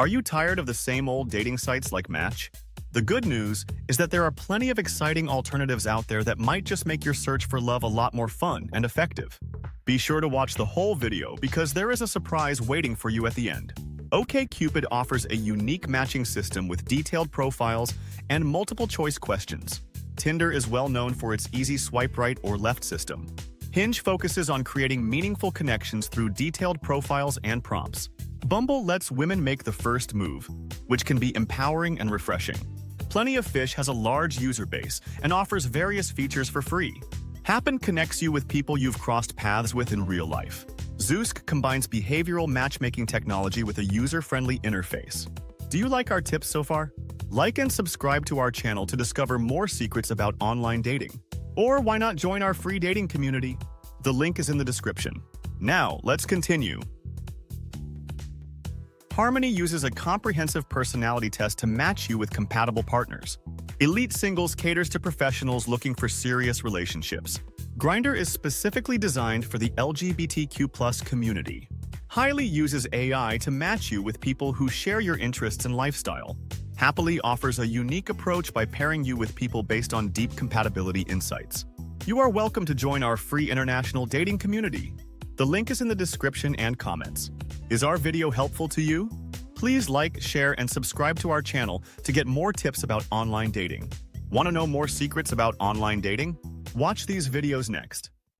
Are you tired of the same old dating sites like Match? The good news is that there are plenty of exciting alternatives out there that might just make your search for love a lot more fun and effective. Be sure to watch the whole video because there is a surprise waiting for you at the end. OkCupid offers a unique matching system with detailed profiles and multiple choice questions. Tinder is well known for its easy swipe right or left system. Hinge focuses on creating meaningful connections through detailed profiles and prompts. Bumble lets women make the first move, which can be empowering and refreshing. Plenty of Fish has a large user base and offers various features for free. Happen connects you with people you've crossed paths with in real life. Zoosk combines behavioral matchmaking technology with a user-friendly interface. Do you like our tips so far? Like and subscribe to our channel to discover more secrets about online dating. Or why not join our free dating community? The link is in the description. Now, let's continue. Harmony uses a comprehensive personality test to match you with compatible partners. Elite Singles caters to professionals looking for serious relationships. Grindr is specifically designed for the LGBTQ+ community. Highly uses AI to match you with people who share your interests and lifestyle. Happily offers a unique approach by pairing you with people based on deep compatibility insights. You are welcome to join our free international dating community. The link is in the description and comments. Is our video helpful to you? Please like, share, and subscribe to our channel to get more tips about online dating. Want to know more secrets about online dating? Watch these videos next.